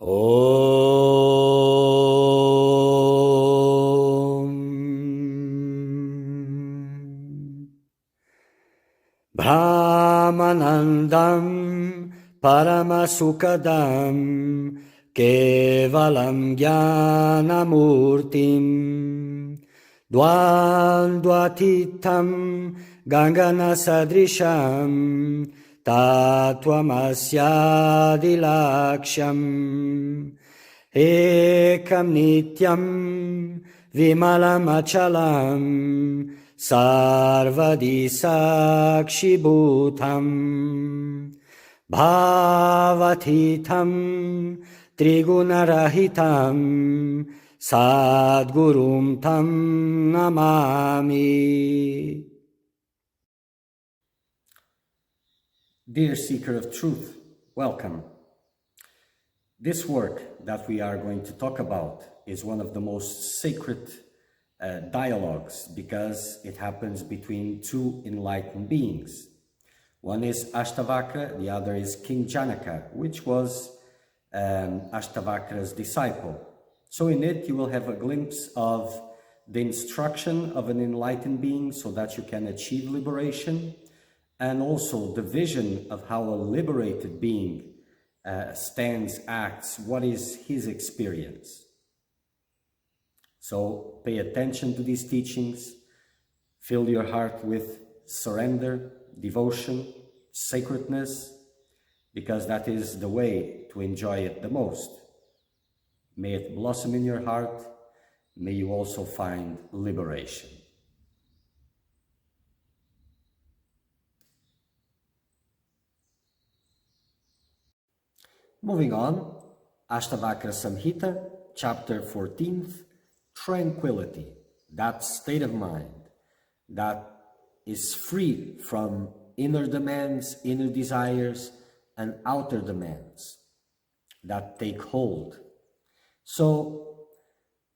Om Brahmanandam Paramasukadam Kevalam Jnanamurtim Dvandvatitam Ganganasadrisham Tattvamasyadilaksham Ekam Nityam Vimalamachalam Sarvadi Sakshibhutam Bhavatitam Trigunarahitam Sadgurum Tam Namami. Dear Seeker of Truth, welcome. This work that we are going to talk about is one of the most sacred dialogues because it happens between two enlightened beings. One is Ashtavakra, the other is King Janaka, which was Ashtavakra's disciple. So in it you will have a glimpse of the instruction of an enlightened being so that you can achieve liberation, and also the vision of how a liberated being stands, acts, what is his experience. So pay attention to these teachings, fill your heart with surrender, devotion, sacredness, because that is the way to enjoy it the most. May it blossom in your heart, may you also find liberation. Moving on, Ashtavakra Samhita, chapter 14th, tranquility, that state of mind that is free from inner demands, inner desires, and outer demands that take hold. So,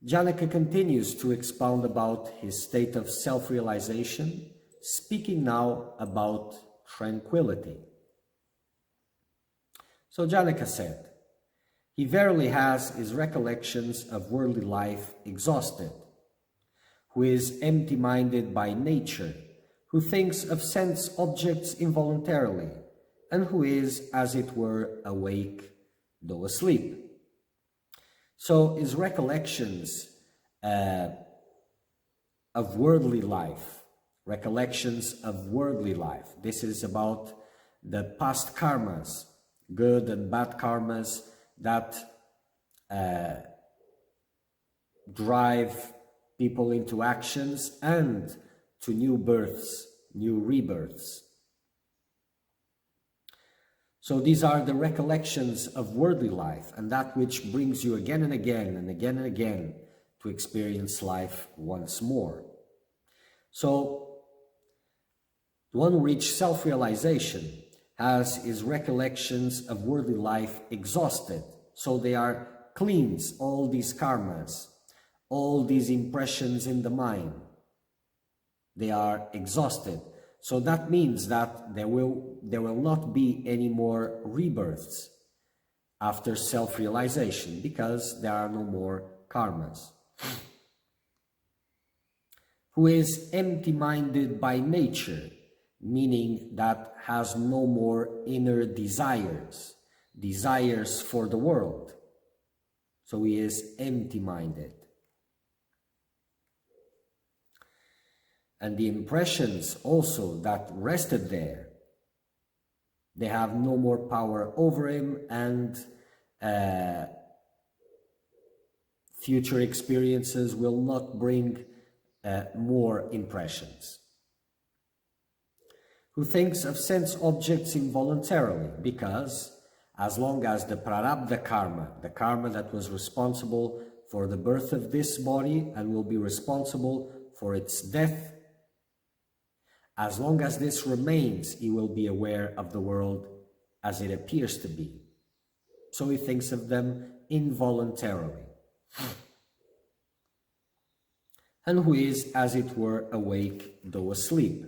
Janaka continues to expound about his state of self-realization, speaking now about tranquility. So Janaka said, he verily has his recollections of worldly life exhausted, who is empty-minded by nature, who thinks of sense objects involuntarily, and who is, as it were, awake, though asleep. So his recollections of worldly life, this is about the past karmas, good and bad karmas that drive people into actions and to new births, new rebirths. So these are the recollections of worldly life and that which brings you again and again and again and again to experience life once more. So the one who reaches self-realization has his recollections of worldly life exhausted. So they are cleans, all these karmas, all these impressions in the mind. They are exhausted. So that means that there will not be any more rebirths after self-realization because there are no more karmas. Who is empty-minded by nature, meaning that has no more inner desires for the world. So he is empty-minded. And the impressions also that rested there, they have no more power over him, and future experiences will not bring more impressions. Who thinks of sense objects involuntarily, because as long as the prarabdha karma, the karma that was responsible for the birth of this body and will be responsible for its death, as long as this remains, he will be aware of the world as it appears to be. So he thinks of them involuntarily. And who is, as it were, awake though asleep.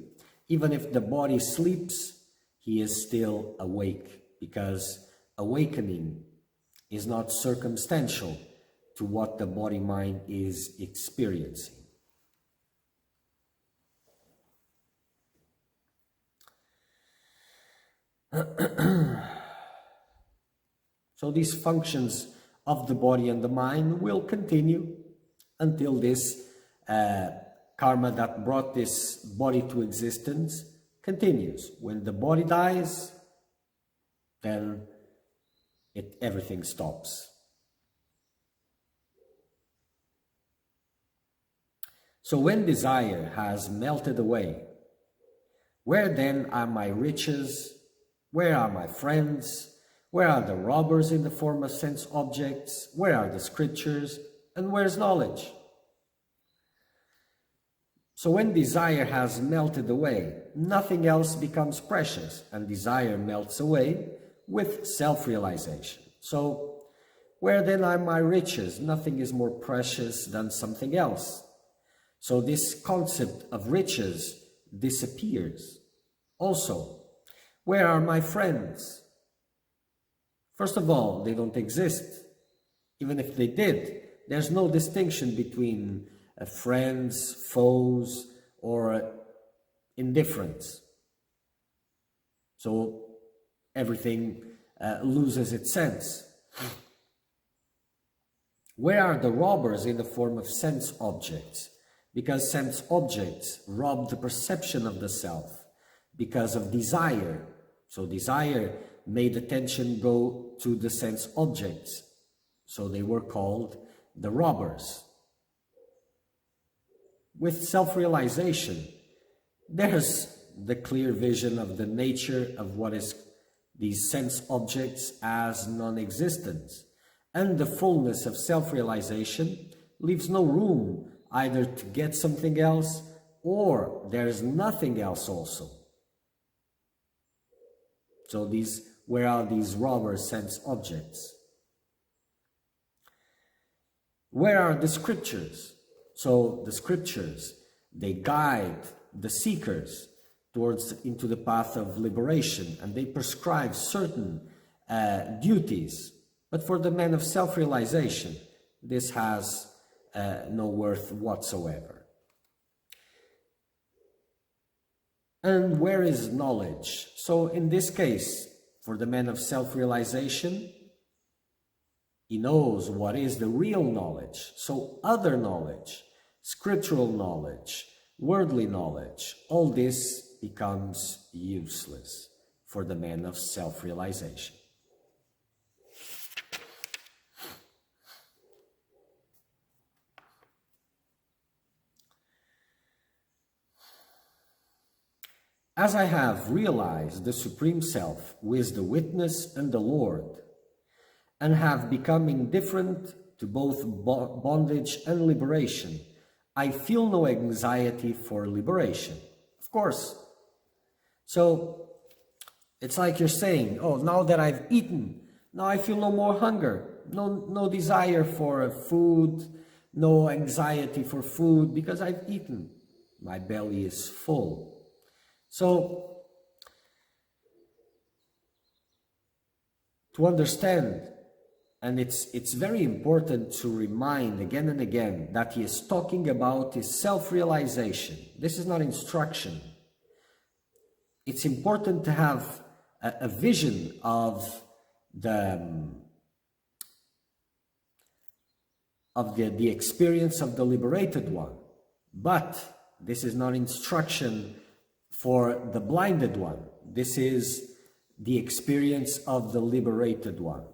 Even if the body sleeps, he is still awake, because awakening is not circumstantial to what the body-mind is experiencing. So these functions of the body and the mind will continue until this karma that brought this body to existence continues. When the body dies, then everything stops. So when desire has melted away, where then are my riches? Where are my friends? Where are the robbers in the form of sense objects? Where are the scriptures? And where's knowledge? So when desire has melted away, nothing else becomes precious, and desire melts away with self-realization. So where then are my riches? Nothing is more precious than something else. So this concept of riches disappears. Also, where are my friends? First of all, they don't exist. Even if they did, there's no distinction between friends, foes, or indifference. So everything loses its sense. Where are the robbers in the form of sense objects? Because sense objects rob the perception of the self because of desire. So desire made attention go to the sense objects. So they were called the robbers. With self-realization, there's the clear vision of the nature of what is these sense objects as non-existence. And the fullness of self-realization leaves no room either to get something else or there's nothing else also. So where are these robber sense objects? Where are the scriptures? So the scriptures, they guide the seekers into the path of liberation, and they prescribe certain duties. But for the man of self-realization, this has no worth whatsoever. And where is knowledge? So in this case, for the man of self-realization, he knows what is the real knowledge. So other knowledge, scriptural knowledge, worldly knowledge, all this becomes useless for the man of self-realization. As I have realized the Supreme Self, who is the witness and the Lord, and have become indifferent to both bondage and liberation, I feel no anxiety for liberation. Of course. So it's like you're saying, oh, now that I've eaten, now I feel no more hunger, no desire for food, no anxiety for food because I've eaten. My belly is full. So, to understand, and it's very important to remind again and again that he is talking about his self-realization. This is not instruction. It's important to have a vision of the experience of the liberated one. But this is not instruction for the blinded one. This is the experience of the liberated one.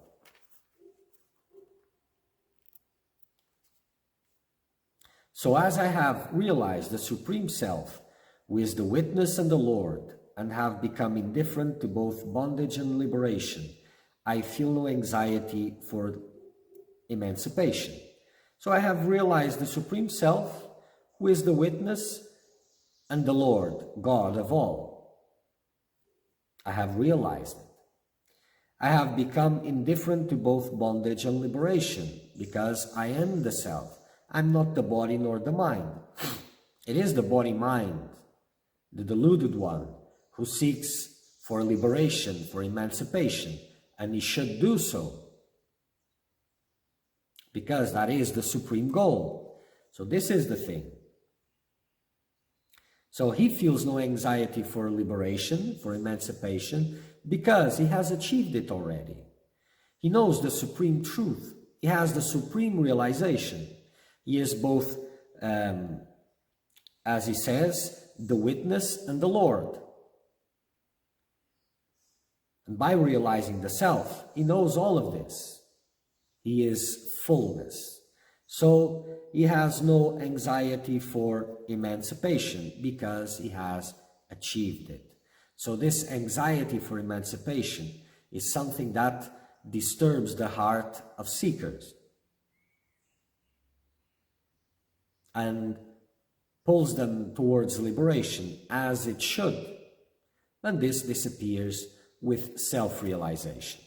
So as I have realized the Supreme Self, who is the witness and the Lord, and have become indifferent to both bondage and liberation, I feel no anxiety for emancipation. So I have realized the Supreme Self, who is the witness and the Lord, God of all. I have realized it. I have become indifferent to both bondage and liberation because I am the Self. I'm not the body nor the mind. It is the body-mind, the deluded one, who seeks for liberation, for emancipation, and he should do so. because that is the supreme goal. So this is the thing. So he feels no anxiety for liberation, for emancipation, because he has achieved it already. He knows the supreme truth. He has the supreme realization. He is both, as he says, the witness and the Lord. And by realizing the self, he knows all of this. He is fullness. So he has no anxiety for emancipation because he has achieved it. So this anxiety for emancipation is something that disturbs the heart of seekers and pulls them towards liberation, as it should. And this disappears with self-realization.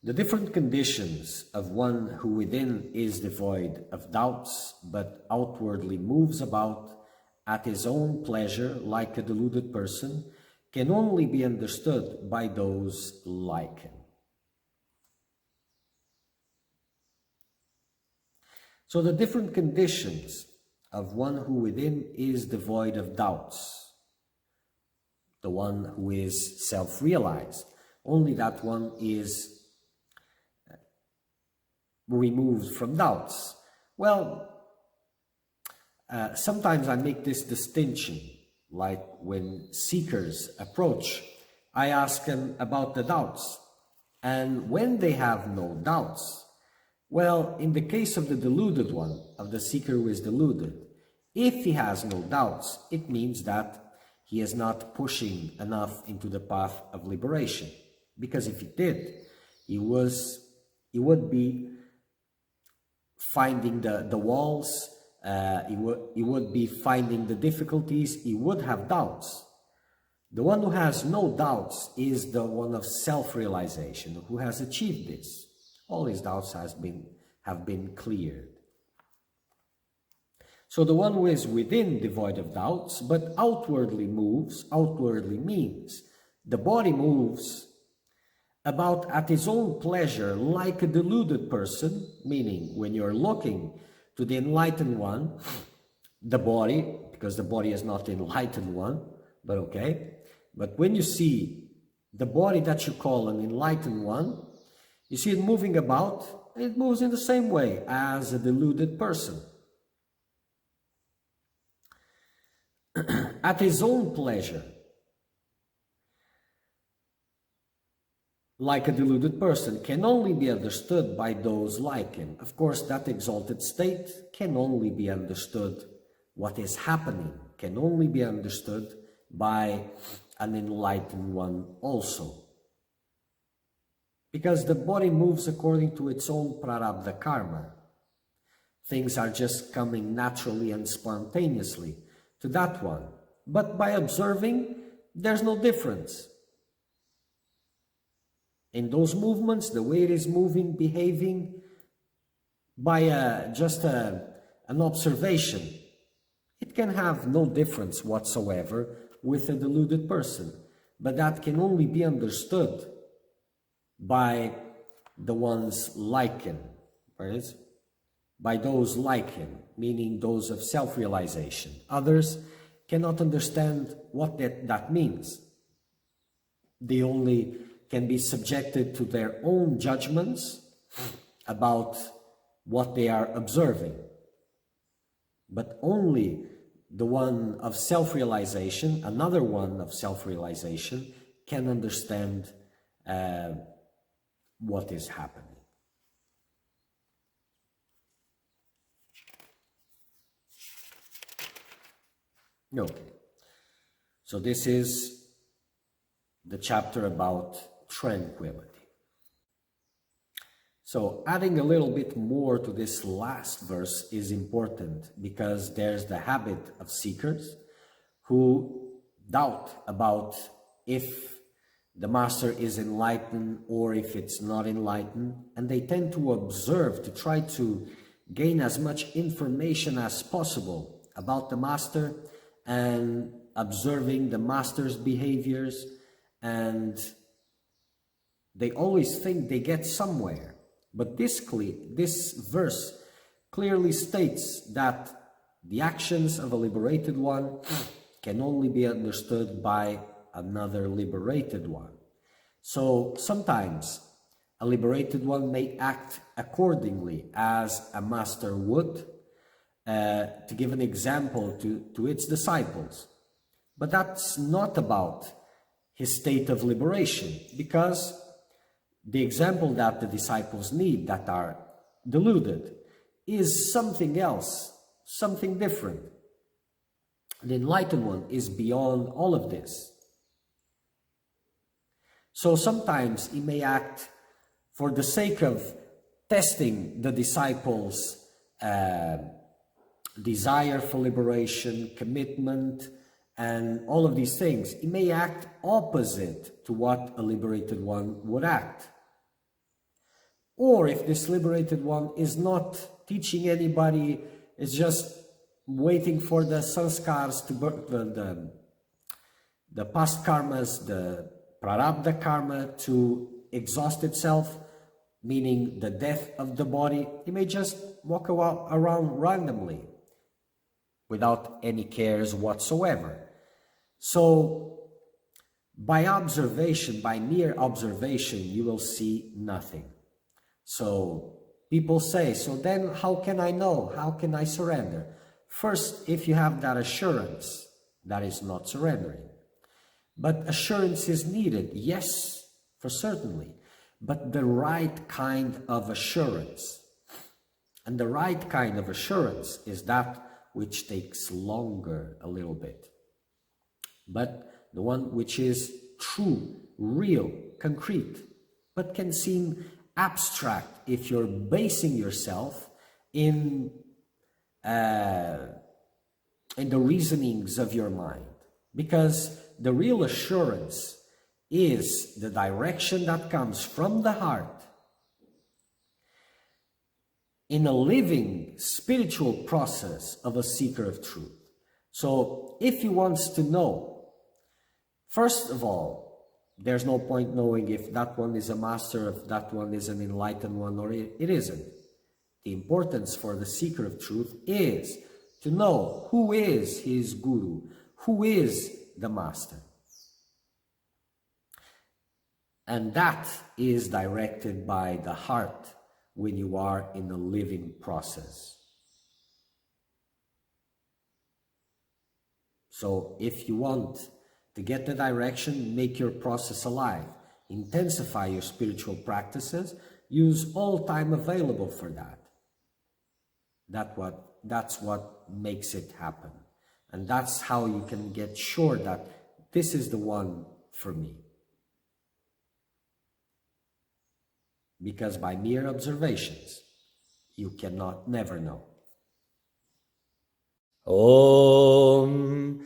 The different conditions of one who within is devoid of doubts, but outwardly moves about at his own pleasure like a deluded person, can only be understood by those like him. So the different conditions of one who within is devoid of doubts, the one who is self-realized, only that one is removed from doubts. Well, sometimes I make this distinction, like when seekers approach, I ask them about the doubts. And when they have no doubts, well, in the case of the deluded one, of the seeker who is deluded, if he has no doubts, it means that he is not pushing enough into the path of liberation. Because if he did, he would be finding the walls, he would be finding the difficulties, he would have doubts. The one who has no doubts is the one of self-realization, who has achieved this. All his doubts have been cleared. So the one who is within devoid of doubts, but outwardly moves, outwardly means the body moves about at his own pleasure like a deluded person, meaning when you're looking to the enlightened one, the body, because the body is not the enlightened one, but okay, but when you see the body that you call an enlightened one, you see it moving about, it moves in the same way as a deluded person. At his own pleasure, like a deluded person, can only be understood by those like him. Of course, that exalted state can only be understood, what is happening can only be understood by an enlightened one also. Because the body moves according to its own prarabdha karma. Things are just coming naturally and spontaneously to that one. But by observing, there's no difference. In those movements, the way it is moving, behaving, by just an observation, it can have no difference whatsoever with a deluded person. But that can only be understood by the ones like him, right? By those like him, meaning those of self-realization. Others cannot understand what that means. They only can be subjected to their own judgments about what they are observing. But only the one of self-realization, another one of self-realization, can understand what is happening. Okay, so this is the chapter about tranquility. So adding a little bit more to this last verse is important, because there's the habit of seekers who doubt about if the master is enlightened or if it's not enlightened, and they tend to observe, to try to gain as much information as possible about the master, and observing the master's behaviors and They always think they get somewhere. But this verse clearly states that the actions of a liberated one can only be understood by another liberated one. So sometimes a liberated one may act accordingly as a master would, to give an example to its disciples. But that's not about his state of liberation, because the example that the disciples need, that are deluded, is something else, something different. The enlightened one is beyond all of this. So sometimes he may act for the sake of testing the disciples' desire for liberation, commitment, and all of these things. He may act opposite to what a liberated one would act. Or if this liberated one is not teaching anybody, is just waiting for the sanskars to burn, the past karmas, the prarabdha karma to exhaust itself, meaning the death of the body, he may just walk around randomly without any cares whatsoever. So by observation, by mere observation, you will see nothing. So people say, so then how can I know? How can I surrender? First, if you have that assurance, that is not surrendering. But assurance is needed, yes, for certainly, but the right kind of assurance. And the right kind of assurance is that which takes longer a little bit. But the one which is true, real, concrete, but can seem abstract if you're basing yourself in the reasonings of your mind. Because the real assurance is the direction that comes from the heart in a living spiritual process of a seeker of truth. So if he wants to know, first of all, there's no point knowing if that one is a master, if that one is an enlightened one, or it isn't. The importance for the seeker of truth is to know who is his guru, who is the master. And that is directed by the heart when you are in the living process. So if you want to get the direction, make your process alive, intensify your spiritual practices, use all time available for that. That's what makes it happen. And that's how you can get sure that this is the one for me. Because by mere observations, you cannot never know. Om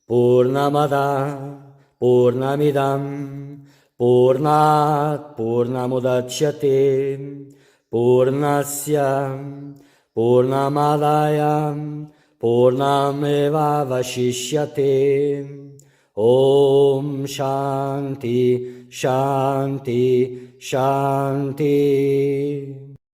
Purnamada Purnamidam Purnat Purnamudachyate Purnasya Purnamadaya Purnameva Vashishyate. Om Shanti Shanti Shanti.